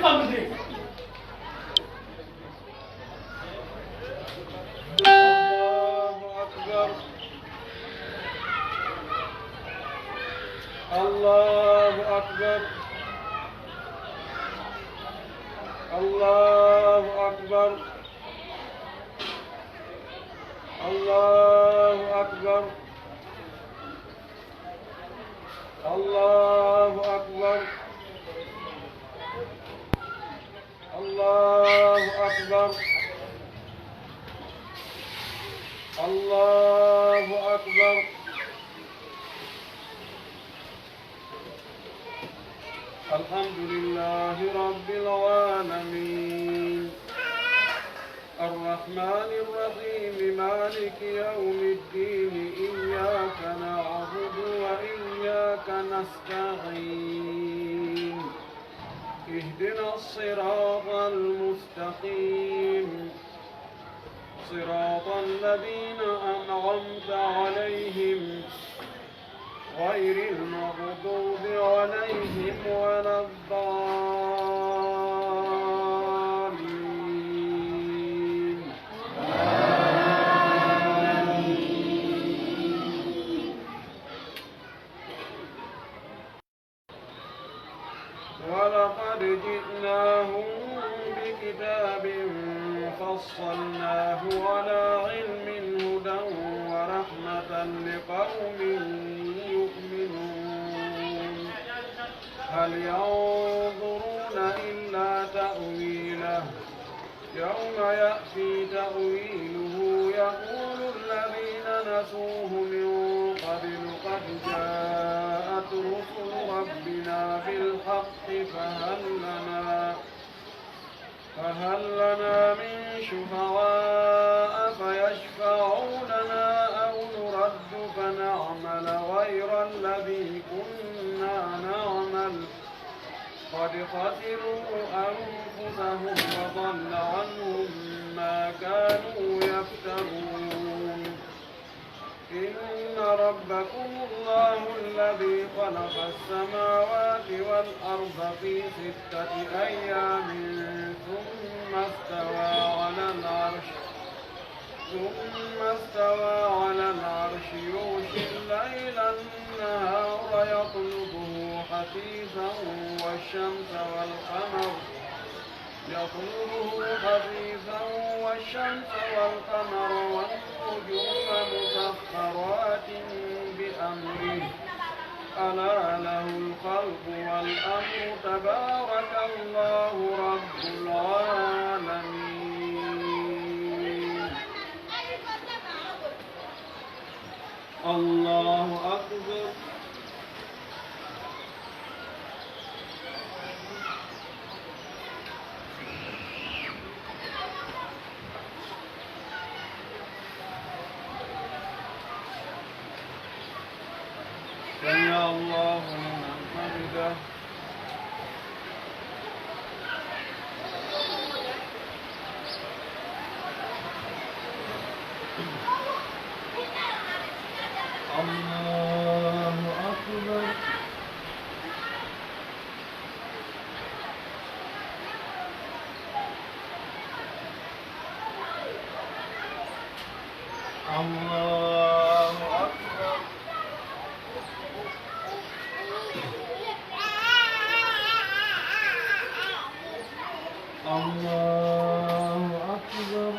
قبل الله أكبر الله أكبر الله أكبر الله أكبر الله أكبر الله أكبر الحمد لله رب العالمين الرحمن الرحيم مالك يوم الدين إياك نعبد وإياك نستعين اهدنا الصراط المستقيم صراط الذين أنعمت عليهم غير المغضوب عليهم ولا الضالين ولقد جئناهم بكتاب فصلناه على علم هدى ورحمة لقوم يؤمنون هل ينظرون إلا تأويله يوم يأتي تأويله يقول الذين نسوه من قبل قد جاءت رسل ربنا بالحق فهل لنا من شفعاء فيشفعوا لنا أو نرد فنعمل غير الذي كنا نعمل قد خسروا أنفسهم وضل عنهم ما كانوا يفترون إن ربكم الله الذي خلق السماوات والأرض في 6 أيام ثم استوى على العرش يغشي الليل النهار يطلبه حثيثا والشمس والقمر والنجوم مسخرات بأمره ألا له الخلق والأمر تبارك الله رب العالمين الله أكبر سمع الله لمن حمده الله أكبر الله أكبر الله أكبر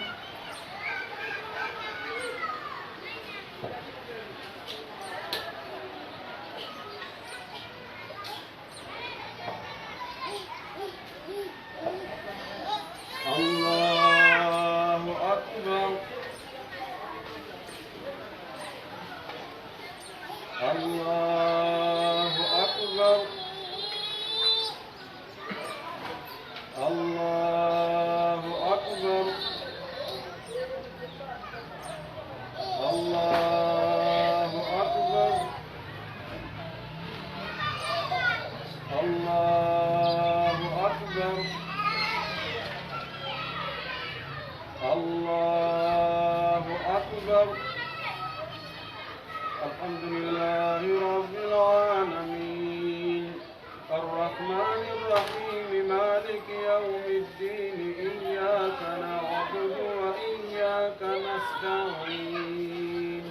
الله أكبر الله أكبر الله أكبر الله أكبر الله أكبر الله أكبر الحمد لله رب العالمين الرحمن الرحيم مالك يوم الدين إياك نعبد وإياك نستعين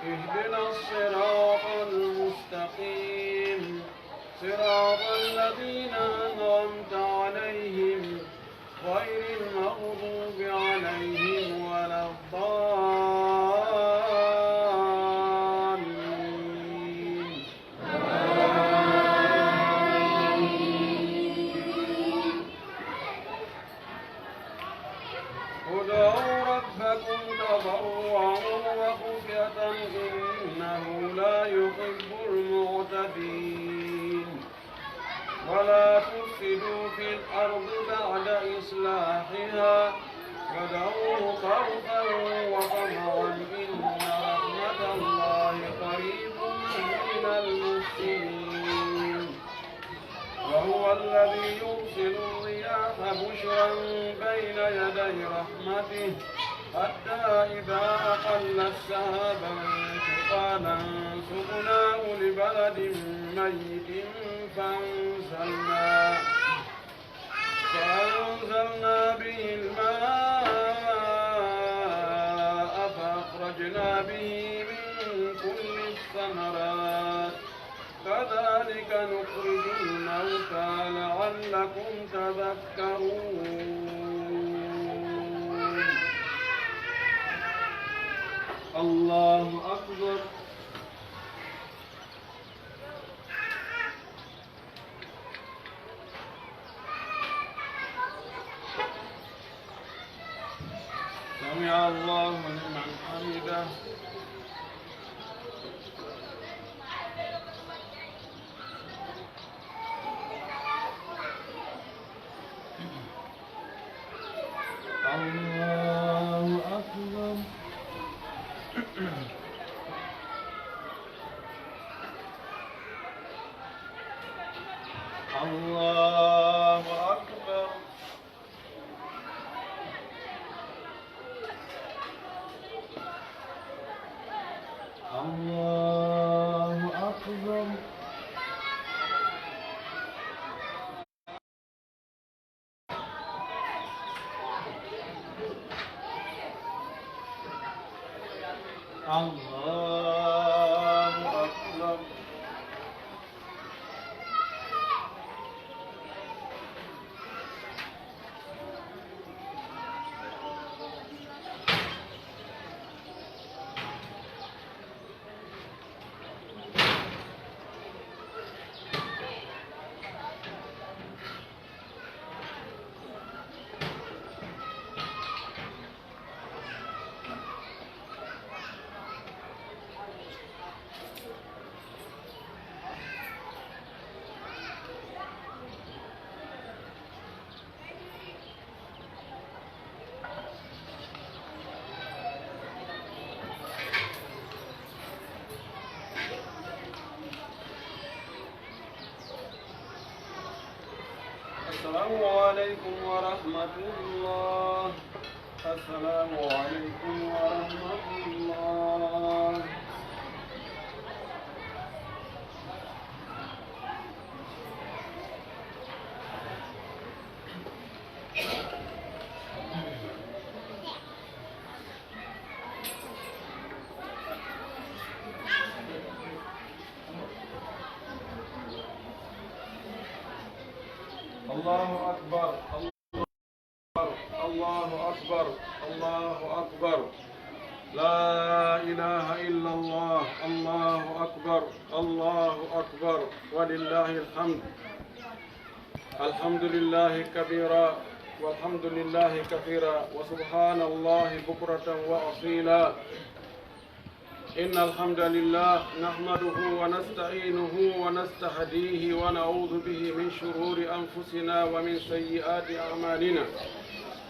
اهدنا الصراط المستقيم صراط الذين أنعمت عليهم غير المغضوب عليهم ولا الضالين. ادعوا ربكم تضرعا وخفية إنه لا يحب المعتدين ولا تفسدوا في الأرض بعد إصلاحها ودعوه خوفا وطمعا إن رحمة الله قريب من المحسنين وهو الذي يرسل الرياح بشرا بين يدي رحمته حتى إذا أقلت سحابا ثقالا سقناه لبلد ميت فأنزلنا به الماء فأخرجنا به من كل الثمرات كذلك نخرج الموتى لعلكم تذكرون. الله أكبر. سمع الله لمن حمده. الله أكبر. الله أكبر. الله أكبر. الله أكبر. السلام عليكم ورحمة الله. السلام عليكم ورحمة الله. الله أكبر. الله أكبر. الله أكبر. لا إله إلا الله. الله أكبر. الله أكبر ولله الحمد. الحمد لله كبيرا والحمد لله كثيرا وسبحان الله بكرة وأصيلا. إن الحمد لله نحمده ونستعينه ونستهديه ونعوذ به من شرور أنفسنا ومن سيئات أعمالنا.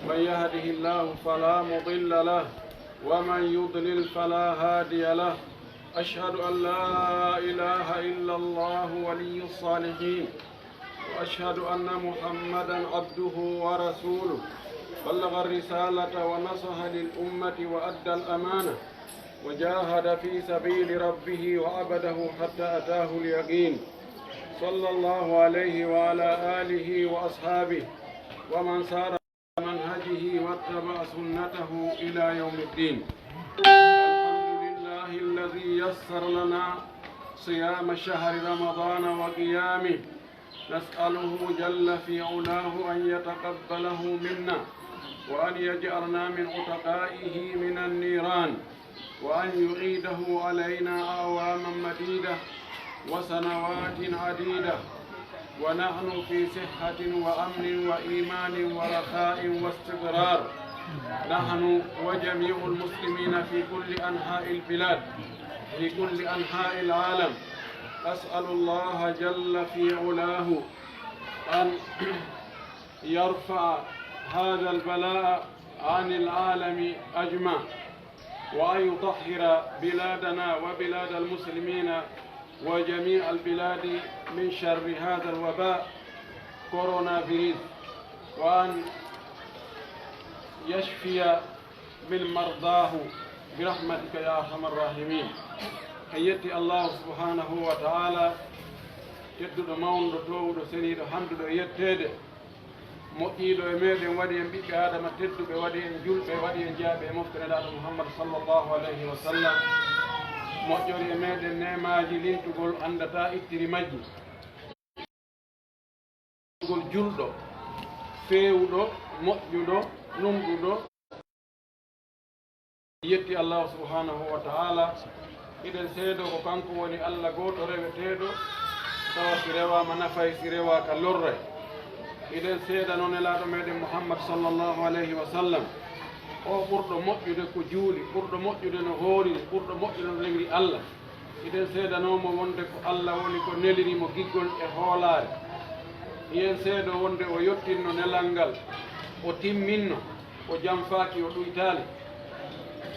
من يهده الله فلا مضل له ومن يضلل فلا هادي له. أشهد أن لا إله إلا الله ولي الصالحين وأشهد أن محمدا عبده ورسوله بلغ الرسالة ونصح للأمة وأدى الأمانة وجاهد في سبيل ربه وعبده حتى أتاه اليقين. صلى الله عليه وعلى آله وأصحابه ومن سار منهجه واتبع سنته إلى يوم الدين. الحمد لله الذي يسر لنا صيام شهر رمضان وقيامه، نسأله جل في علاه أن يتقبله منا وأن يجعلنا من عتقائه من النيران، وأن يعيده علينا أعواما مديدة وسنوات عديدة ونحن في صحة وأمن وإيمان ورخاء واستقرار، نحن وجميع المسلمين في كل أنحاء البلاد في كل أنحاء العالم. أسأل الله جل في علاه أن يرفع هذا البلاء عن العالم أجمع، وأن يطهر بلادنا وبلاد المسلمين وجميع البلاد من شر هذا الوباء كورونا فيروس، وأن يشفي من مرضاه برحمتك يا أرحم الراحمين. يتي الله سبحانه وتعالى tedduɗo mawnuɗo towuɗo seniiɗo hamduɗo yettede moƴƴiɗo e meɗen waɗi en ɓiɓɓe adama tedduɓe, waɗi en julɓe, waɗi en jaaɓe e moftereɗaɗo Muhammad sallllahu alayhi wa sallam, moƴƴori e meɗen nemaji lintugol andata ittiri majji, gol julɗo fewuɗo moƴƴuɗo nunɗuɗo. yetti Allah subhanahu wa ta'ala, iɗen seedo ko kanko woni Allah goto reweteɗo, tawa si rewama nafay si rewaka lorray. iɗen seeda noon e laaɗo meɗen Muhammad sallllahu alayhi wa sallam, o ɓurɗo moƴƴude ko juuli, ɓurɗo moƴƴude no hooriri, ɓurɗo moƴƴude no lewri Allah. iɗen seedanomo wonde ko Allah woni ko nelirimo giggol e hoolare. iyen seedo wonde o yottinno nelal ngal, o timminno, o jamfaaki, o ɗuytaali,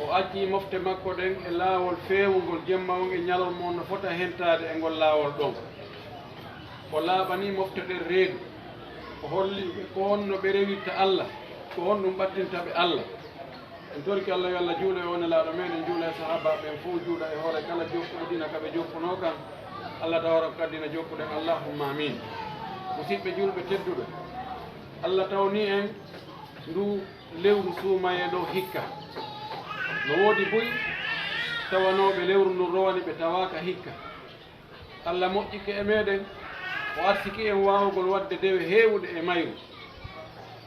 o acci mofte makko ɗen e laawol feewugol jemma on e ñalawma on no fota hentade e ngol laawol ɗon. o laaɓani mofte ɗen reedu, o holli ko honno ɓe rewitta Allah, ko honɗum ɓattintaɓe Allah. en torki Allah yo Allah juula e on e laaɗo meɗen, juula e sahaba ɓen fof, juuɗa e hoore kala jokkuɗo dina kaɓe jokkuno kan. Allah tawara ko kaddina jokkuɗen, allahumma amin. musidɓe julɓe tedduɓe, Allah tawni en ndu lewru suumaye ɗo hikka. no woodi boyi tawanoɓe lewru ndu rowani ɓe tawaka hikka. Allah moƴƴike e meɗen, o arsiki en wawugol wadde dewe heewude e mayru,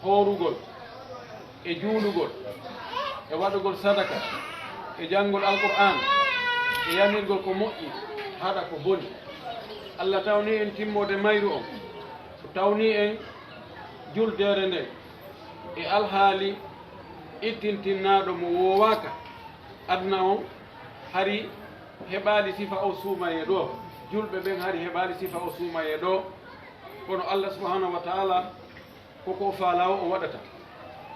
hoorugol e juulugol e waɗugol sadaka e janngol alqur'an e yanirgol ko moƴƴi haɗa ko boni. Allah tawni en timmode mayru on, o tawni en juldere nde e alhaali ittintinnaɗo mo wowaka adna on hari heɓali sifa o suumaye ɗo, julɓe ɓen hari heɓali sifa o suumaye ɗo. kono Allah subhanahu wa ta'ala koko faala o waɗata,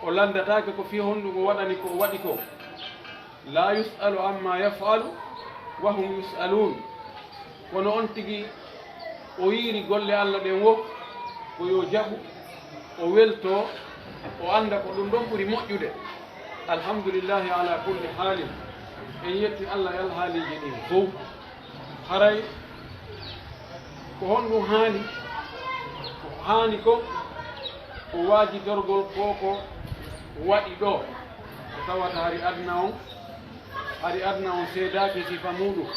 o landatake ko fi honɗum o waɗani ko o waɗi ko. la yus'alu amma yaf'alu wa hum yus'alun. kono on tigi o yiiri golle Allah ɗen wo ko yo jaɓu, o welto, o anda ko ɗum ɗon ɓuri moƴƴude. alhamdulillahi ala kulli halin. en yetti Allah e alhaaliji ɗin fof. haray ko honɗum haani, ko haani ko ko waajidorgol koko waɗi ɗo, ko tawata hari adna on seedaki sifa muɗum,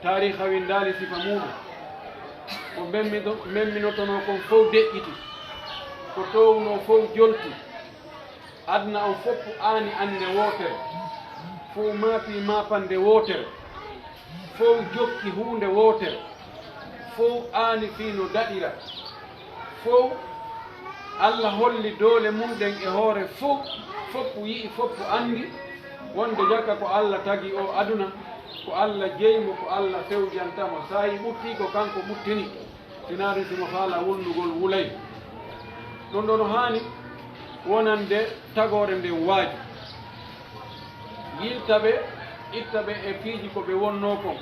tariha windali sifa muɗum, ko memminotono kon fof deƴƴiti, ko towno fof jolti. adna on fof aani ande wotere, fof maapi mapande wotere, fof jokki hunde wotere, fof aani fino daɗira, fof Allah holli doole mum ɗen e hoore fof, foppu yi'i, foppu andi wonde jakka ko Allah tagi o aduna, ko Allah jeymo, ko Allah fewjantamo. sa yi ɓutti ko kanko ɓuttini, sinaari simo faala wulnugol wulay. ɗon ɗo no haani wonande tagore nden waaju. yiltaɓe ittaɓe e piiji ko ɓe wonno kon,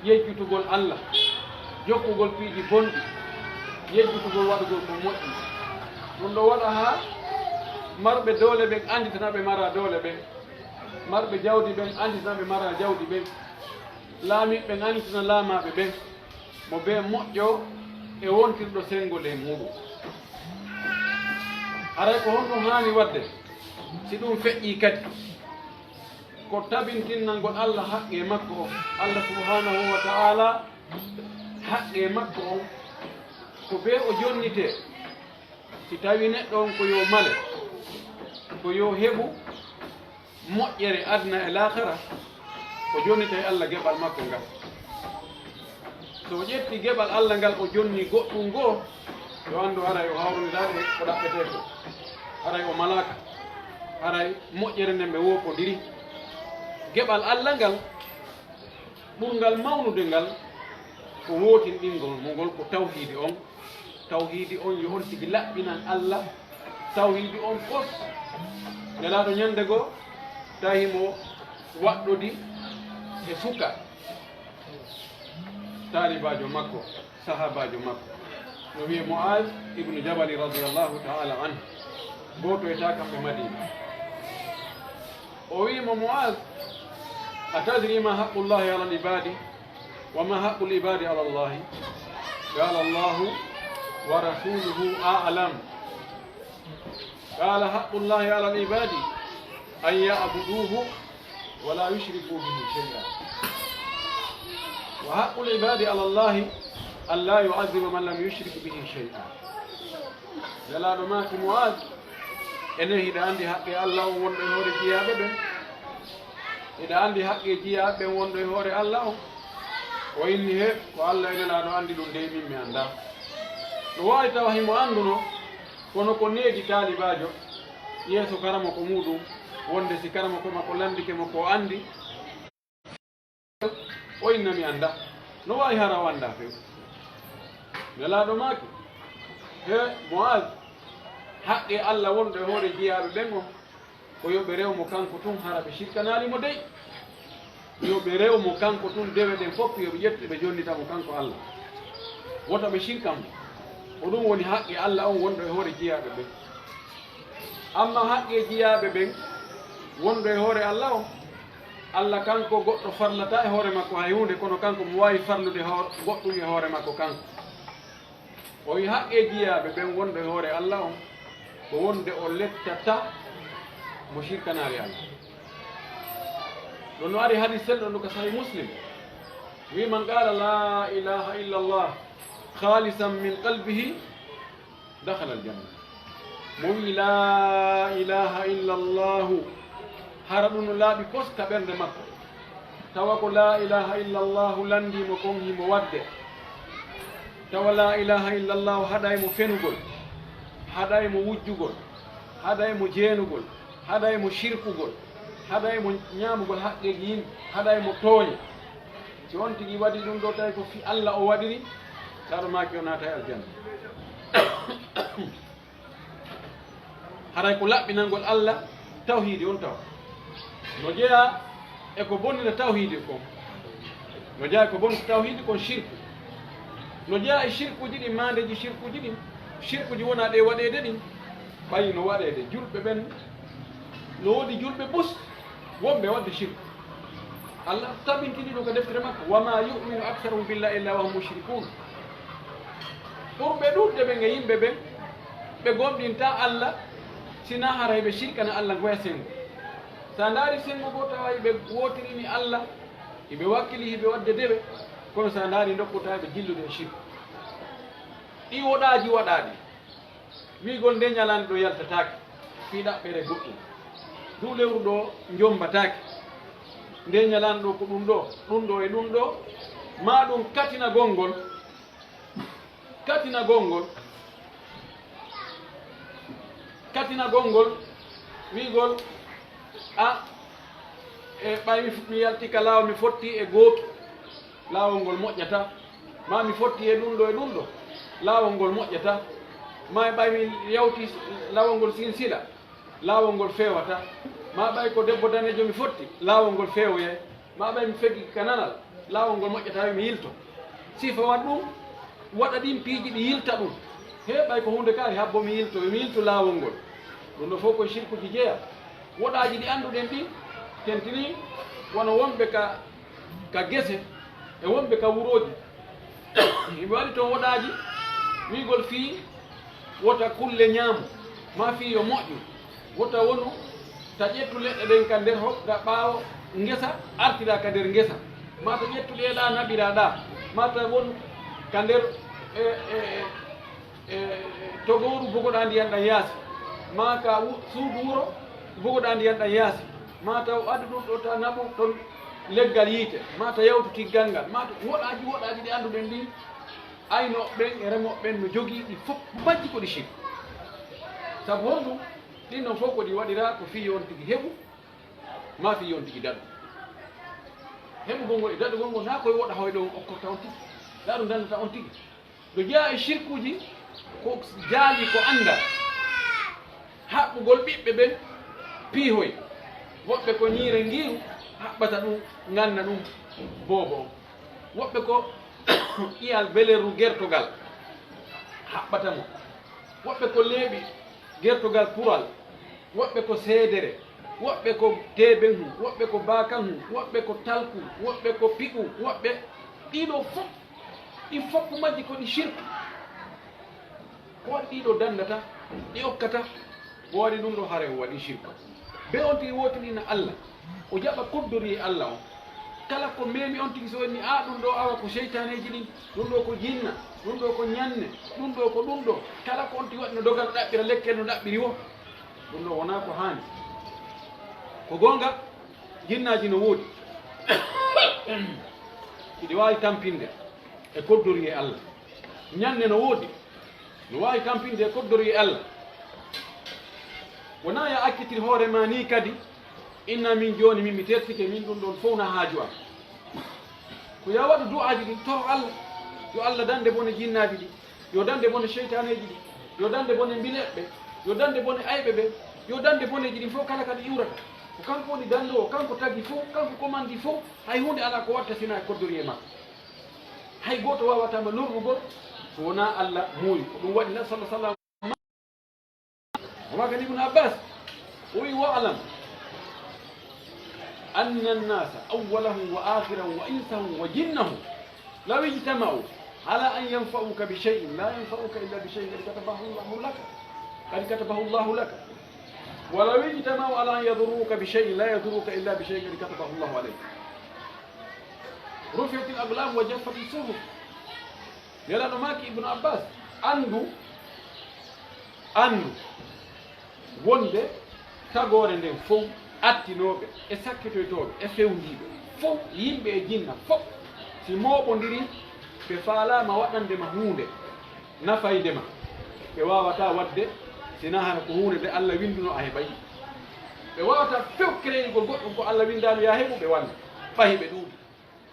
yejjutugol Allah, jokkugol piiji bonɗi, yejjutugol waɗugol ko moƴƴi. ɗum ɗo waɗa ha marɓe doole ɓen anditana ɓe mara doole ɓen, marɓe jawdi ɓen anditana ɓe mara jawdi ɓen, laamiɓe ɓen anditana laamaɓe ɓen. mo be moƴƴo e wontirɗo sengol e muɗum aray ko honɗum haani wadde si ɗum feƴƴi kadi ko tabintinnal ngol Allah haqqe makko o Allah subhanahu wa ta'ala haqqe makko on ko be o jonnite si tawi neɗɗo on ko yo male ko yo heɓu moƴƴere adna e lahara o jonnite e Allah geɓal makko ngal so ƴetti geɓal Allah ngal o jonni goɗɗum goo yo anndu haray o hawrindade ko ɗaɓɓete ko haray o malaka haray moƴƴere nden ɓe wopodiri geɓal Allah ngal ɓurgal mawnude ngal ko wotinɗingol mo ngol ko tawhidi on yo on tigi laɓɓinan Allah tawhidi on fof nelaɗo ñande goo tawimo waɗɗodi e suka talibajo makko sahabajo makko no wiye Mu'az ibnu Jabal radiyallahu ta'ala anhu goto e takamɓe Madina o wimo Mu'az atadri ma haqqu llahi ala al-ibadi wa ma haqqu al-ibadi ala allahi qala allahu wa rasuluhu a'lam qala haqqu llahi ala al-ibadi an ya'buduhu wa la yushriku bihi shay'an wa haqqu al-ibadi ala allahi an la yu'adhiba man lam yushrik bihi shay'an nelaɗo maki Mu'az enen hiɗa andi haqqe Allah on wonɗo e hoore jiyaɓe ɓen hiɗa andi haqqe jiyaɓe ɓen wonɗo e hoore Allah on o inni he ko Allah e nelaɗo andi ɗum nde min mi anda no wawi tawa himo anduno kono ko needi talibajo yeeso karama ko muɗum wonde si karama ko makko landike mo ko andi o inna mi anda no wawi hara o anda few nelaɗo maki he Mu'az haqqe Allah wonɗo e hoore jiyaɓe ɓen o ko yoɓe rewmo kanko tun hara ɓe shirkanalimo dey yoɓe rewmo kanko tun dewe ɗen fof yoɓe ƴette ɓe jonnitamo kanko Allah wota ɓe shirkanmo ko ɗum woni haqqe Allah on wonɗo e hoore jiyaɓe ɓen amma haqqe jiyaɓe ɓen wonɗo e hoore Allah o Allah kanko goɗɗo farlata e hoore makko hay hunde kono kanko mo wawi farlude goɗɗum e hoore makko kanko o wi haqqe jiyaɓe ɓen wonɗo e hoore Allah on ko wonde o lettata mo shirkanari Allah ɗon no ari hadis selɗo ɗo ko sahih Muslim wi man qala la ilaha illa Allah khalisan min qalbihi dakhala aljanna mo wi la ilaha illa Allah hara ɗum no laaɓi koska ɓernde makko tawa ko la ilaha illa Allah landimo kon himo wadde tawa la ilaha illa Allah haɗaymo fenugol haɗaymo wujjugol haɗaymo jeenugol haɗaymo shirkugol haɗaymo ñaamugol haqqeji yimɓe haɗaymo tooña si on tigi waɗi ɗum ɗo tawi ko fi Allah o waɗiri saɗo maki o naata e aljanna haray ko laɓɓinangol Allah tawhidi on tawa no jeeya eko bonnira tawhidi kon no jeeya ko bonnita tawhidi kon shirku no jeeya e shirkuji ɗin mandeji shirkuji ɗin shirkuji wona ɗe waɗede ɗin ɓayi no waɗede julɓe ɓen no woodi julɓe ɓus wonɓe wadde shirku Allah tabintini ɗum ko deftere makko wama yuminu aktaruhum billahi illa wahum mushrikun ɓurɓe ɗuɗde ɓen e yimɓe ɓen ɓe gomɗinta Allah sina haray ɓe shirkana Allah goya sengo sa ndaari sengo goo tawa ɓe wotirini Allah hiɓe wakkili hiɓe wadde deɓe kono sa ndaari dokkutaɓe jillude e shirku ɗi woɗaji waɗaɗi wigol nde ñalande ɗo yaltatake fi ɗaɓɓere goɗɗum du lewru ɗo jombatake nde ñalande ɗo ko ɗum ɗo e ɗum ɗo ma ɗum katina gongol wigol a e ɓay mi yalti ka laawa mi fotti e gootu laawol ngol moƴƴata ma mi fotti e ɗum ɗo laawol ngol moƴƴata ma e ɓay mi yawti laawol ngol sin sila laawol ngol fewata ma ɓay ko debbo danejo mi fotti laawol ngol fewoye ma ɓay mi feggi kananal laawol ngol moƴƴata mi yilto sifa wat ɗum waɗa ɗin piiji ɗi yilta ɗum heɓay ko hunde kaari habbo mi yilto laawol ngol ɗum ɗo fof koye shirkuji jeeya woɗaji ɗi annduɗen ɗi tentini wono wonɓe ka gese e wonɓe ka wuroji yimɓe waɗi toon woɗaji wigol fii wota kulle ñaamu ma fii yo moƴƴu wota wonu ta ƴettu leɗɗe ɗen ka nder hoɗɗa ɓaawo ngesa artira ka nder ngesa mata ƴettu ɗeɗa naɓiraɗa mata won ka nder togoru bogoɗa ndiyan ɗan yaasi ma ka suudu wuro bogoɗa ndiyan ɗan yaasi mata waɗi ɗum ɗo ta naɓu toon leggal yiite mata yawtu tiggal ngal mata woɗaji ɗi annduɗen ɗi aynoɓe ɓen e remoɓe ɓen no jogii ɗi fof majji ko ɗi cik sabu honɗum ɗin noon fof koɗi waɗira ko fii on tigi heɓu ma fii on tigi daɗu heɓugol ngol e daɗugol ngol na koye woɗa hoyɗo on okkorta on tigi ɗa ɗum dandata on tigi no jeeya e cirkuji ko jaali ko annda haɓɓugol ɓiɓɓe ɓen piihoy woɓɓe ko ñiire ngiiru haɓɓata ɗum nganna ɗum boobo on woɓɓe ko ƴiyal beleru gertogal haɓɓata mo woɓɓe ko leeɓi gertogal pural woɓɓe ko seedere woɓɓe ko teeben hu woɓɓe ko bakan hu woɓɓe ko talku woɓɓe ko piɓu woɓɓe ɗiɗo fof ɗi fof majji ko ɗi shirku ko waɗi ɗiɗo dandata ɗi okkata o waɗi ɗum ɗo hare o waɗi shirku be on tigi wotinina Allah o jaɓa koddori e Allah on kala ko memi on tigi so wenni a ɗum ɗo awa ko seytaneji ɗin ɗum ɗo ko jinna ɗum ɗo ko ñanne ɗum ɗo ko ɗum ɗo kala ko on tigi waɗi no dogal ɗaɓɓira lekkel no ɗaɓɓiri wo ɗum ɗo wona ko hani ko gonga jinnaji no woodi iɗi wawi tampinde e koddori e Allah ñanne no woodi no wawi tampinde e koddori e Allah wona ya accitir hoore ma ni kadi inna min joni min mi tertike min ɗum ɗon fof na haaju am ko ya waɗu du'aji ɗin toro Allah yo Allah dande bone jinnaji ɗi yo dande bone cheytaneji ɗi yo dande bone mbileɓɓe yo dande bone ayɓe ɓe yo dande boneji ɗin fof kala kadi iwrata ko kanko woni dande o kanko tagi fof kanko commandi fof hay hunde ala ko watta sina e koddori e makko hay goto wawatama lorrugol so wona Allah muuyi ko ɗum waɗi nabi sallah sallam وما كان ابن عباس ويعلم أن الناس أولهم وآخرهم وإنسهم وجنهم لو اجتمعوا على أن ينفعوك بشيء لا ينفعوك إلا بشيء قد كتبه الله لك ولو اجتمعوا على أن يضروك بشيء لا يضروك إلا بشيء قد كتبه الله عليك رفعت الأقلام وجفت الصحف يلا نماكي ابن عباس andu wonde tagore nden fof attinoɓe e sakkitoytoɓe e fewndiɓe fof yimɓe e jinna fof si moɓodiri ɓe faalama waɗandema hunde nafaydema ɓe wawata wadde sina hana ko hunde nde Allah winduno a heɓayi ɓe wawata few créigol goɗɗum ko Allah windano ya heɓu ɓe walla ɓayi ɓe ɗuuɗi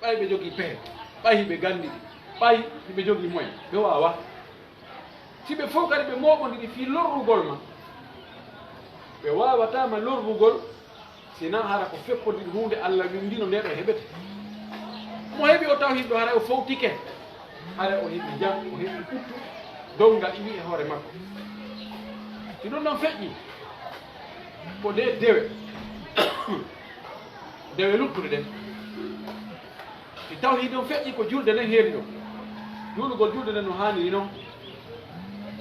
ɓayi ɓe jogui pehe ɓayi ɓe gandiɗi ɓayi ɓe jogui moyen ɓe wawa si ɓe fof kadi ɓe moɓodiri fi lorrugol ma ɓe wawatama lorrugol sina hara ko feppodiri hunde Allah windino nde ɗo heɓete mo heeɓi o taw himɗo hara o fawtike hara o heeɓi jam o heeɓi ɓuttu dongal iwi e hoore makko si ɗum ɗon feƴƴi ko nde dewe dewe luttuɗe ɗen si taw hi ɗon feƴƴi ko julde nden heeri ɗon juulugol julde nden no haniri noon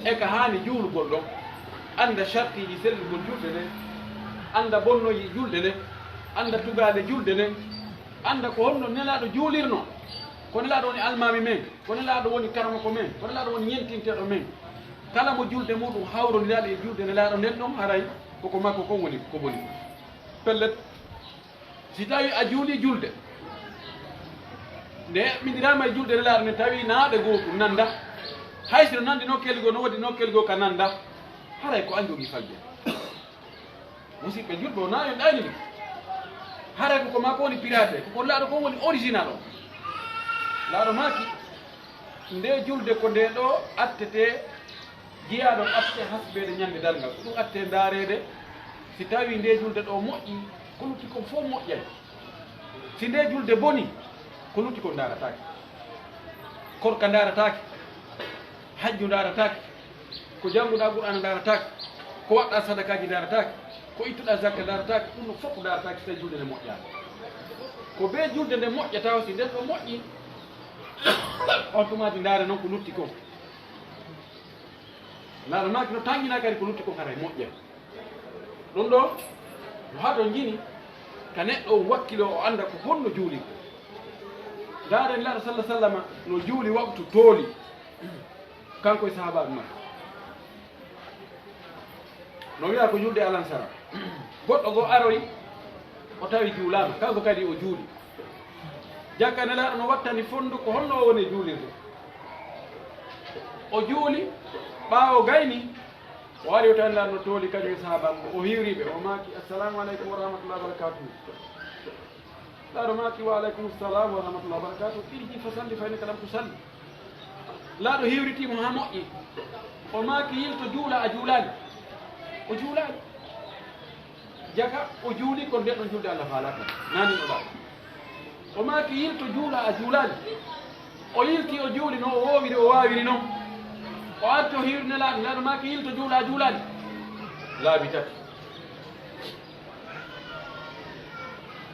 e ka hani juulugol ɗon anda chartiji sellugol julde nden anda bonnoji julde nden anda tugade julde nden anda ko honno nelaɗo juulirno ko nelaɗo woni almami men ko nelaɗo woni karmako men ko nelaɗo woni ñentinteɗo men kala mo julde muɗum hawrodiraɗo e julde nelaɗo nden ɗon haray koko makko kon woni ko boni pellet si tawi a juuli julde nde heɓɓidirama e julde nelaɗo nden tawi naaɗe gotum nanda hay sino nandi nokkel goo no waɗi nokkel goo ka nanda haray ko an jogui falde musidɓe julɓe o nayon ɗayni ɗum haray koko ma ko woni pirate koko laaɗo kon woni original o laaɗo maki nde julde ko nde ɗo attete jiyaɗo atte hasbede ñande dalngal ko ɗum atte darede si tawi nde julde ɗo moƴƴi ko lutti kon fof moƴƴay si nde julde boni ko lutti kon daratake korka daratake hajju daratake ko janguɗa qur'ana daratake ko waɗɗa sadakaji daratake ko ittuɗa zakka daratake ɗum no fof daratake so tawi julde nde moƴƴama ko be julde nde moƴƴata si nden ɗo moƴƴi on tumati ndaare noon ko lutti kon laaɗo maki no tangina kadi ko lutti kon hara e moƴƴa ɗum ɗo no hato jini ka neɗɗo wakkilo o anda ko honno juuli ndaaren laaɗo sallah sallama no juuli waktu tooli kanko e sahabaɓe makko no wiya ko julde alansara goɗɗo goo aroyi o tawi juulama kanko kadi o juuli jakka nelaaɗo no wattani fondu ko honno o woni juulirde o juuli ɓaawo gayni o wari o tawilaaɗo no tooli kañum e sahabaɓe o hiwriɓe o maaki assalamu aleykum wa rahmatullah wa barakatuhu laaɗo maaki wa aleykum salam wa rahmatullah wa barakatuhu irji fa salli fayni kalam to salli laaɗo hiwritimo ha moƴƴi o maaki yilto juula a juulani o juulani jaka o juuli kon ndeɗon julde allah faalata nani no ɗa o maaki yilto juula a juulani o yilti o juuli no o wowiri o wawiri noon o arti o hiwrine laaɗo laaɗo maaki yilto juula a juulani laabi tati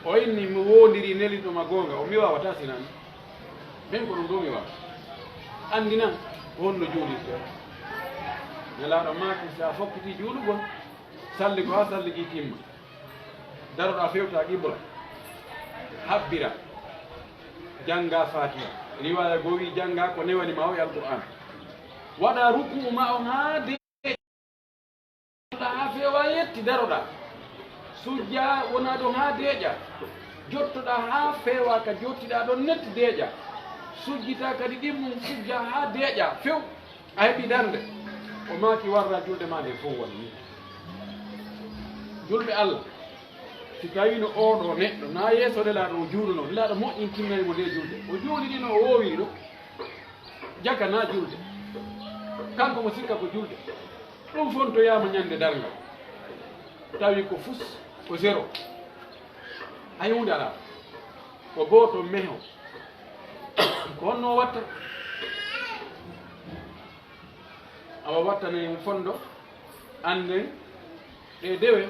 o inni mi wondiri nelidoma gonga o mi wawata sinani min ko ɗum ɗo mi wawa andinan honno juulirte nelaaɗo maaki sa fokkiti juulugol salli ko ha salligi timma daroɗa fewta qibla habbira janga fatiha riwaya goo wi janga ko newani ma o e alqur'an waɗa ruku ma o ha deeƴa ha fewa yetti daroɗa sujja wona ɗon ha deeƴa jottoɗa ha fewa ka jottiɗa ɗon netti deeƴa sujjita kadi ɗimmum sujja ha deeƴa few a heeɓi darde o maaki warra julde ma nde fof woni ni julɓe allah si tawino oɗo neɗɗo na yeeso nelaɗo o juuruno nelaɗo moƴƴin timmnanimo nde julde o juuliɗino o wowiri ɗo jagga na julde kanko mo sikka ko julde ɗum fontoyama ñande dargal tawi ko fus ko zéro hay hunde ala ko booto meho ko honno watta awa wattane fondo anden ɗe dewe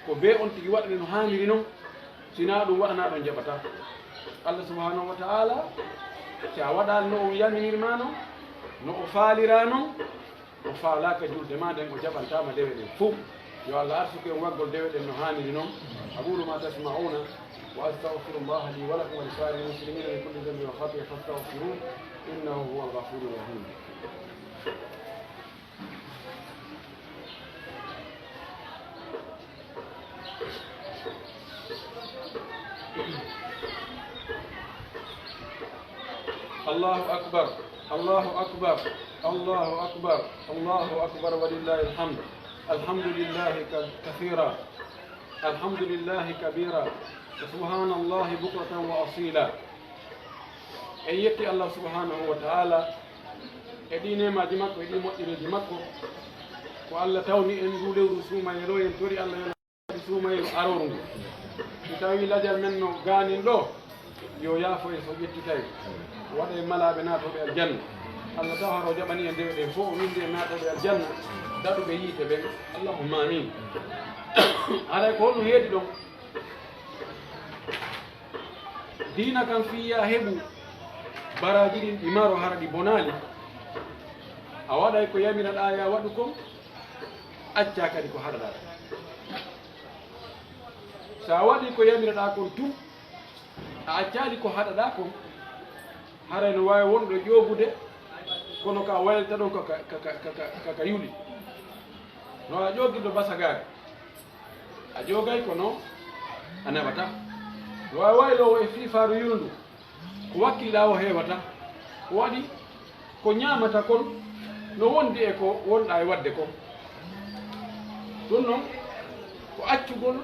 ko be on tigi waɗane no haniri noon sina ɗum waɗana ɗon jaɓata allah subhanahu wa ta'ala si a waɗal no o yaminirma noon no o faalira noon o faalaka julde ma nden o jaɓantama dewe ɗen fof yo allah arsuke on waggol dewe ɗen no haniri noon aqulu ma tasma'una wa astaghfirullaha li wa lakum wa lisa'iri muslimina min kulli dhanbin wa khati'atin fastaghfiruhu innahu huwal ghafurur rahim. الله أكبر الله أكبر الله أكبر الله أكبر ولله الحمد الحمد لله كثيرا الحمد لله كبيرا سبحان الله بكرة وأصيلا أيتي الله سبحانه وتعالى أديني ما جمعك وأديني مؤمن جمعك والله توني إن دولي رسوما يلو ينتوري الله يلو رسوما يلو أرورنgu تاوي لجل منه غاني لو yo yaafo e so ƴettitawi waɗa e malaɓe naatoɓe aljanna allah taw haro jaɓani e ndewe ɗe fof winde e naatoɓe aljanna daɗuɓe yiite ɓen allahumma amin aray ko honno heedi ɗon diina kam fiya heɓu baraji ɗin ɗi maro hara ɗi bonali a waɗay ko yamiraɗa ya waɗu kon acca kadi ko haɗaɗa sa waɗi ko yamiraɗa kon tum a accali ko haɗaɗa kon haray no wawi wonɗo ƴogude kono ka waylta ɗon kaka yuli no a ƴogguiɗo basagare a jogay kono a naɓata no wawi waylowo e fifaru yulndu ko wakkilɗa o hewata ko waɗi ko ñamata kon no wondi e ko wonɗa e wadde kon ɗum noon ko accugol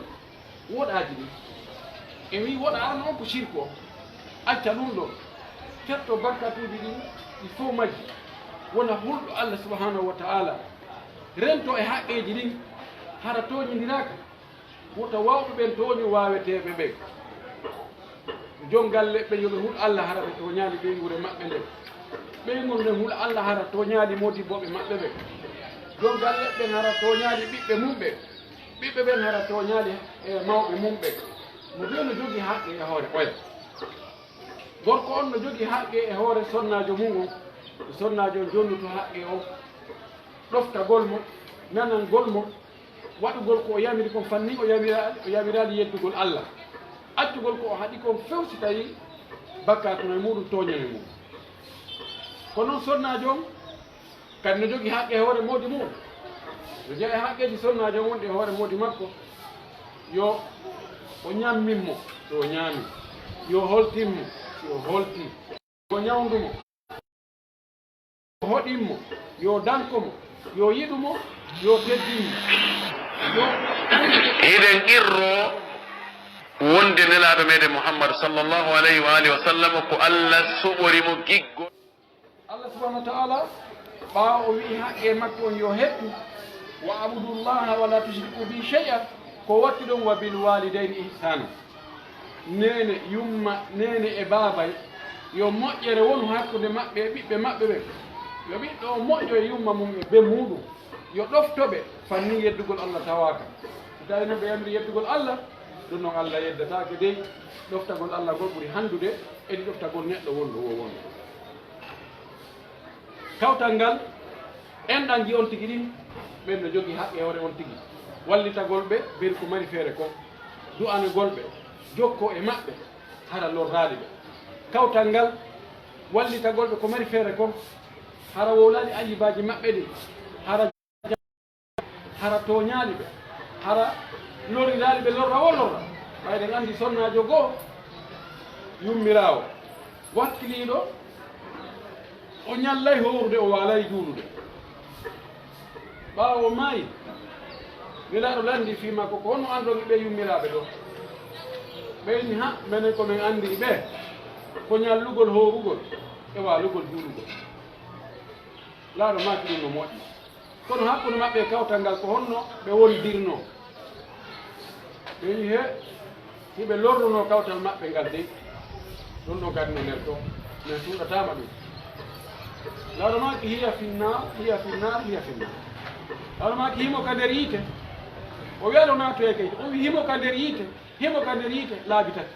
woɗaji ɗi e wi woɗa noon ko sirku o acca ɗum ɗo ketto barkatuji ɗi ɗi fof majji wona hulɗo allah subhanahu wa ta'ala rento e haqqeji ɗin hara toñidiraka wota wawɓe ɓen toñi waweteɓe ɓe joom galle ɓe yoɓe hul allah hara ɓe toñali ɓeygure maɓɓe nde ɓeygol nden hul allah hara toñali modibboɓe maɓɓe ɓe joom galle ɓen hara toñali ɓiɓɓe mum ɓe ɓiɓɓe ɓen hara toñali e mawɓe mum ɓe mo ɓe no jogui haqqe e hoore ɓoya gorko on no jogii haqqe e hoore sonnajo mum o sonnajo jonnuto haqqe o ɗoftagol mo nanangol mo waɗugol ko o yamiri kon fanni o yamirali yeddugol Allah accugol ko o haɗi kon few si tawi bakkato e muɗum toñani mum ko noon sonnajo on kadi no jogii haqqe e hoore moodi mum no jeeya haqqeji sonnajo on wonɗi e hoore moodi makko yo o ñamminmo so o ñaami yo holtinmo si o holti yo ñawndumo yo hoɗinmo yo dankomo yo yiɗumo yo teddinmo yo hiɗen irro wonde nelaɗo meɗen mouhammadou sallllahu alayhi wa alihi wa sallam ko allah suɓorimo giggo Allah subhanahu wa ta'ala ɓaawa o wi'i haqqe makko on yo heɓɓu wa abudullaha wala tushriku bi shay'a ko watti ɗon wa bil walidayni ihsana nene yumma nene e baabay yo moƴƴere won hakkude maɓɓe e ɓiɓɓe maɓɓe ɓe yo ɓiɗɗo o moƴƴo e yumma mum e be muɗum yo ɗoftoɓe fanni yeddugol Allah tawaka so tawi noon ɓe yamiri yeddugol Allah ɗum noon Allah yeddatake dey ɗoftagol Allah gol ɓuuri handude edi ɗoftagol neɗɗo wonɗo wo wonɗo kawtal ngal enɗan ji on tigi ɗin ɓen no jogii haqqe hoore on tigi wallitagol ɓe beri ko mari feere ko du'anugol ɓe jokko e maɓɓe hara lorraali ɓe kawtal ngal wallitagol ɓe ko mari feere ko hara wowlaali ayibaji maɓɓe ɗi hara toñaali ɓe hara lorilaali ɓe lorra o lorra ɓayɗen anndi sonnajo goo yummiraawo wakkiliiɗo o ñallay howrude o waalay juulude ɓaawo maayi nelaaɗo lanndi fiima ko hono anndongi ɓe yummiraaɓe ɗo ɓeyni ha minen komin anndiri ɓe ko ñallugol howrugol e waalugol juulugol laaɗo maaki ɗum no moƴƴi kono hakkude maɓɓe e kawtal ngal ko honno ɓe wondirno ɓeyi he hiɓe lorruno kawtal maɓɓe ngal dey ɗum ɗo kadi no nder to min suuɗatama ɗum laaɗo maaki hiya finnar hiya finnar hiya finnar laaɗo maaki himo ka nder yiite o wiyano naatoye kayit o wi himo ka nder yiite himo ka nder yiite laabi tati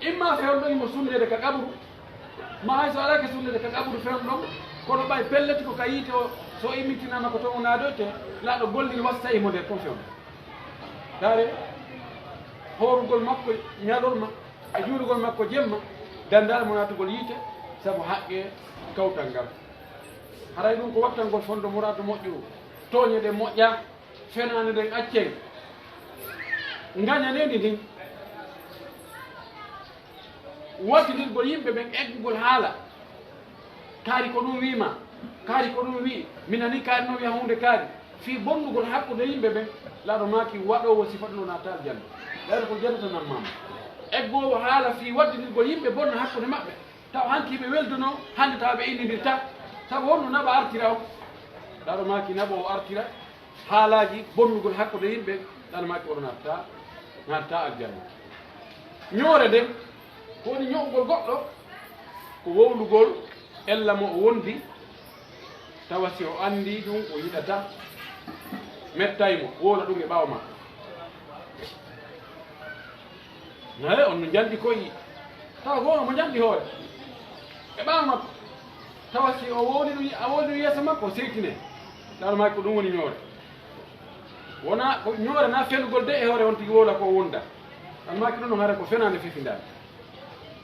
imma fewɗo imo sunnede ka ƙabru ma hay so alake sunnede ka ƙabru fewɗon kono ɓay pelleti ko ka yiite o so immitinama ko to o naadoyte laaɗo golliri wasta imo nder kon fewɗo dare horugol makko ñalorma e juurugol makko jemma dandal mo naatugol yiite sabu haqqe kawtal ngal haray ɗum ko wattangol fondo murado moƴƴuru tooñe ɗe moƴƴa fenande nden accen gañanedi ndin wattidirgol yimɓe ɓen eggugol haala kaari ko ɗum wiima kaari ko ɗum wi minani kaari no wiya hunde kaari fi bonnugol hakkude yimɓe ɓen laaɗo maaki waɗowo sifat no naata aljanna laaɗo ko janatanan mama eggowo haala fi waddidirgol yimɓe bonna hakkude maɓɓe taw hankiɓe welduno hannde tawa ɓe innidirta taw wonno naɓa artira o laaɗo maaki naɓo o artira haalaji bonnugol hakkude yimɓe laaɗo maaki oɗo natta aljanna ñoore nden ko woni ño'ugol goɗɗo ko wowlugol ella mo o wondi tawa si o anndi ɗum o yiɗata mettaymo wowla ɗum e ɓaawa makko nayi on no janɗi koye tawa goono mo janɗi hoore e ɓaawa makko tawa si o wowli ɗum a wowli ɗum yeeso makko o seytine laaɗo maaki ko ɗum woni ñoore wona ko ñoore na fenugol de e hoore on tigi wowla ko wonda laaɗo maaki ɗum no hara ko fenande fefindade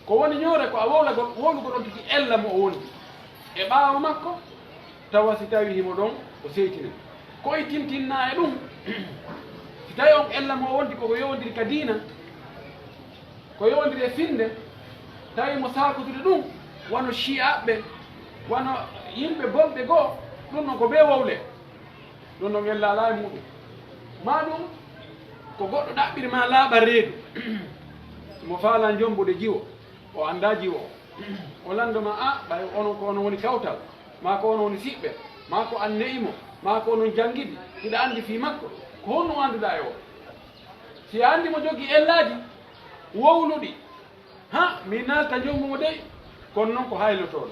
ko woni ñoore ko a wowlagol wowlugol on tigi ella mo o wondi e ɓaawa makko tawa si tawi himo ɗon o seytine koye tintinna e ɗum si tawi on ella mo o wondi koko yowdiri ka diina ko yowdiri e finde tawi mo sakotude ɗum wono chiaɓe wono yimɓe bonɓe goo ɗum noon ko ɓe wowle ɗum noon ella ala e muɗum ma ɗum ko goɗɗo ɗaɓɓiri ma laaɓa reedu mo faala jombude jiwo o annda jiwo o landoma a ɓay onon ko onon woni kawtal ma ko onon woni siɓɓe ma ko an ne'imo ma ko onon janngidi hiɗa anndi fii makko ko honno annduɗa e o si a anndi mo jogii ellaaji wowluɗi ha mi nalta jommumo dey kono noon ko haylotoɗo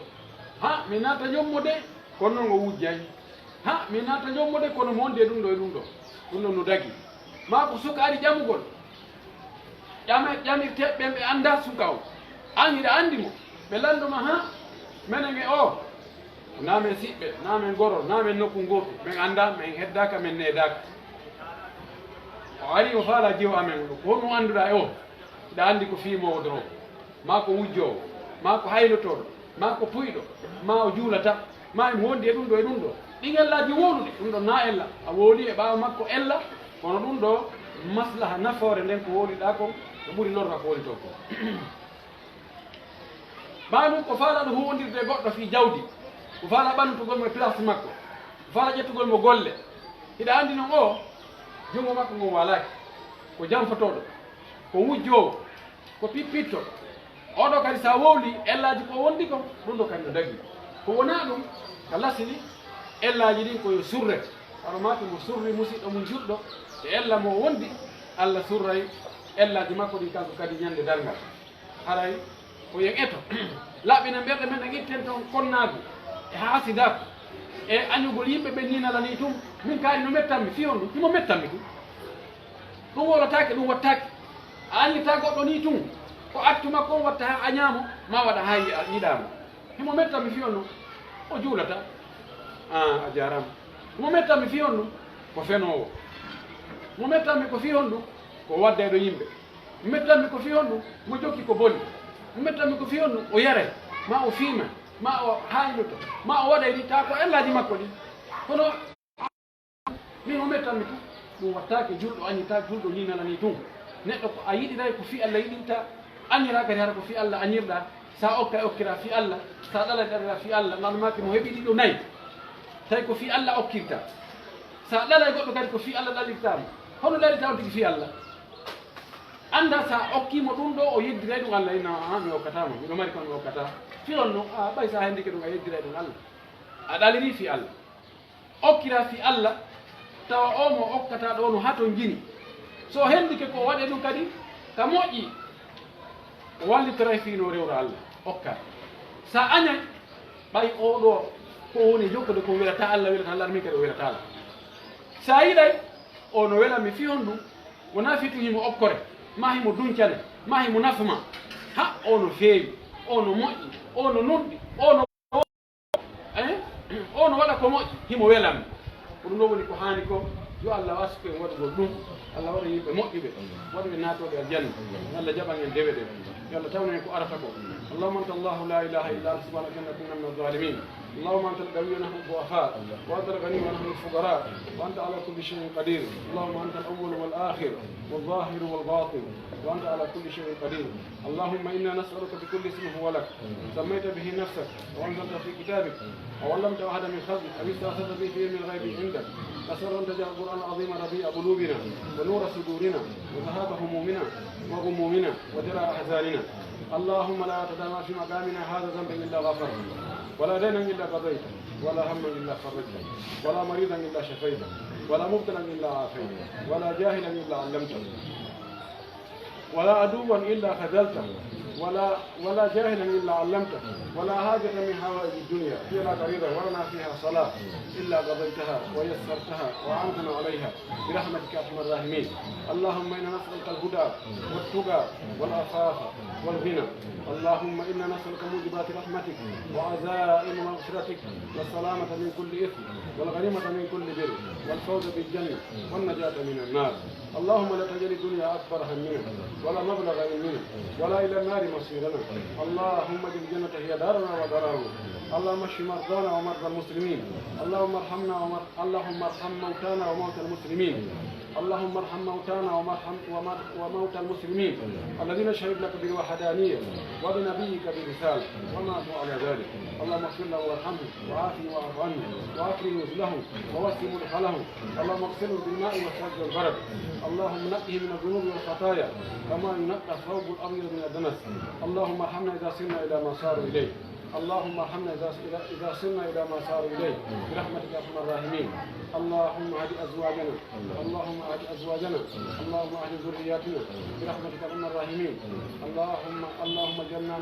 ha mi nalta jommumo dey kono noon o wujjay ha mi nalta jommumo dey kono mo wondi e ɗum ɗo e ɗum ɗo ɗum ɗon no dagi ma ko suka ari ƴamugol ƴamirteɓe ɓe annda suka o an hiɗa anndi mo ɓe lannduma ha menen e o namen siɓɓe namen gorol namen nokku ngotu min annda min heddaka min needaka o ari o faala jewo amen ɗo ko honɗum annduɗa e o hiɗa anndi ko fiimowo doro ma ko wujjowo ma ko haylotoɗo ma ko puyɗo ma o juulata ma emo wondi e ɗum ɗo e ɗum ɗo ɗin ellaji wowluɗe ɗum ɗo na ella a wooli e ɓaawa makko ella kono ɗum ɗo maslaha nafoore nden ko wowliɗa kon ko ɓuri lorra ko woni toon ko ɓa ɗum ko faala ɗo huwondirde goɗɗo fi jawdi ko faala ɓannutugol mo e place makko ko faala ƴettugol mo golle hiɗa anndi noon o junngo makko ngon walaki ko janfotoɗo ko wujjowo ko pippitto oɗo kadi sa wowli ellaji ko wondi kon ɗum ɗo kadi no daggi ko wona ɗum ko lasini ellaji ɗin koyo surre haɗo maki mo surri musidɗo mum juɗɗo e ella mo wondi Allah surray ellaji makko ɗin kanko kadi ñande dargal haray ko yen eto laɓɓina ɓerɗe men ɗen itten toon konnagu e haasidaku e añugol yimɓe ɓe ninala ni tum min kaari no mettanmi fi on ɗum himo mettanmi tum ɗum wolotake ɗum wattake a añirta goɗɗo ni tum ko actu makko on watta ha a ñaamo ma waɗa ha yiɗamo himo mettanmi fi on ɗum o juulata a jarama mo mettanmi fi on ɗum ko fenowo mo mettanmi ko fi on ɗum ko waddeɗo yimɓe mo mettanmi ko fi on ɗum mo jokki ko boni mo mettanmi ko fi on ɗum o yare ma o fiima ma o hayluto ma o waɗa ɗi ta ko ellaji makko ɗi kono min o mettanmi tum ɗum wattake julɗo añirtake julɗo ninala ni tum neɗɗo ko a yiɗiray ko fi Allah yiɗinta añira kadi hara ko fi Allah añirɗa sa okka e okkira fi Allah sa ɗala ɗarira fi Allah nanmaki mo heeɓi ɗiɗo nayyi tawi ko fi Allah okkirta sa ɗala e goɗɗo kadi ko fi Allah ɗalirtama hono ɗalirta on tigi fi Allah anda sa okkimo ɗum ɗo o yeddiray ɗum Allah ina mi okkatama miɗo mari kono mi okkata fi on no a ɓay sa hendike ɗum a yeddiray ɗum Allah a ɗaliri fi Allah okkira fi Allah tawa o mo okkata ɗo no hato jini so hendike ko waɗe ɗum kadi ka moƴƴi o wallitoray fino rewro Allah okka sa añay ɓay oɗo ko woni jokkude ko welata Allah welata Allah min kadi o welata Allah sa yiɗay o no welami fi on ɗum wona fitu himo okkore ma himo duncane ma himo nafuma ha ono feewi ono moƴƴi ono nunɗi ono ono waɗa ko moƴƴi himo welami ko ɗum ɗo woni ko hani ko yo Allah wasu en waɗugol ɗum Allah waɗa yimɓe moƴƴuɓe waɗuɓe naatoɓe aljanna Allah jaɓan en dewe ɗe yo Allah tawna en ko arata ko اللهم انت الله لا اله الا انت سبحانك انا كنا من الظالمين اللهم انت القوي ونحن الضعفاء وانت الغني ونحن الفقراء وانت على كل شيء قدير اللهم انت الاول والاخر والظاهر والباطن وانت على كل شيء قدير اللهم انا نسالك بكل اسم هو لك سميت به نفسك وانزلت في كتابك او علمت احدا من خلقك او استاثرت به في علم الغيب عندك نسال ان تجعل القران العظيم ربيع قلوبنا ونور صدورنا وذهاب همومنا وغمومنا وجلاء احزاننا اللهم لا تدع في مقامنا هذا ذنب الا غفرته ولا دينا الا قضيته ولا هما الا فرجته ولا مريضا الا شفيته ولا مبتلا الا عافيته ولا جاهلا الا علمته ولا عدوا الا خذلته ولا جاهلا الا علمته ولا حاجة من حوائج الدنيا فيها فريضة ولنا فيها صلاة الا قضيتها ويسرتها وعنتنا عليها برحمتك ارحم الراحمين. اللهم انا نسألك الهدى والتقى والعفاف والغنى. اللهم انا نسألك موجبات رحمتك وعزائم مغفرتك والسلامة من كل اثم والغنيمة من كل بر والفوز بالجنة والنجاة من النار. اللهم لا تجعل الدنيا اكبر همنا ولا مبلغ علمنا ولا الى النار مصيرنا. اللهم اجعل الجنة هي دارنا ودارنا. اللهم اشف مرضانا ومرضى المسلمين. اللهم ارحم موتانا وموتى المسلمين. اللهم ارحم موتانا وموتى المسلمين الذين شهدوا لك بالوحدانية وبنبيك برسالة وماتوا على ذلك. اللهم اغفر له وارحمه وعافه واعف عنه واكرم نزله ووسع مدخله. اللهم اغسله بالماء والثلج والبرد. اللهم نقه من الذنوب والخطايا كما ينقى الثوب الابيض من الدنس. اللهم ارحمنا اذا صرنا الى ما صاروا اليه. اللهم ارحمنا إذا صرنا إلى ما صاروا إليه برحمتك يا أرحم الراحمين. اللهم اهد أزواجنا، اللهم اهد أزواجنا، اللهم اهد ذرياتنا برحمتك يا أرحم الراحمين. اللهم اجعلنا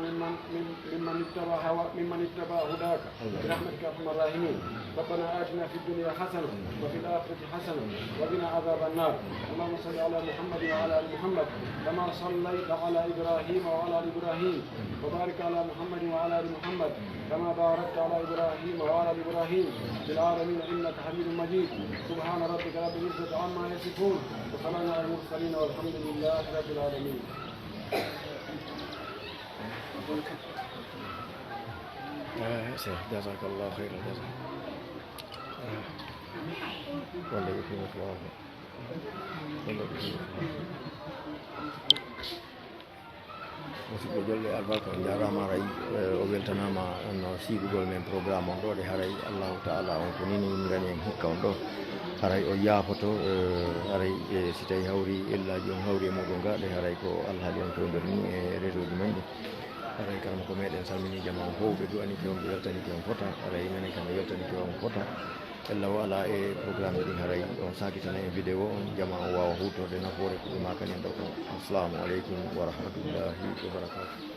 ممن اتبع هداك برحمتك يا أرحم الراحمين. ربنا آتنا في الدنيا حسنة وفي الآخرة حسنة وقنا عذاب النار. اللهم صل على محمد وعلى آل محمد كما صليت على إبراهيم وعلى آل إبراهيم، وبارك على محمد وعلى آل محمد كما باركت على إبراهيم وعلى آل إبراهيم في العالمين إنك حميد مجيد. سبحان ربك رب العزة عما يصفون وسلام على المرسلين والحمد لله رب العالمين. جزاك الله خير الجزاء. ولا يكرمك الله. ولا يكرمك musidɓe jolle albarka on jarama haray o weltanama no siigugol men programme on ɗo de haray allahu taala on ko nini min gani en hikka on ɗo haray o yaafoto haray si tawi hawri ellaji on hawri e muɗum ga ɗe haray ko allah haali on pewder ni e réseau ji men ɗi haray karama ko meɗen salmini jama on fof ɓe duwanike on ɓe weltanike on fota haray minen kam ɓe weltanike on fota ella o ala e programme ɗin haray on sakitana en vidéo on jama o wawa hutorde nafoore ko ɓe makani en ɗo ko assalamu aleykum wa rahmatullahi wa barakatuh.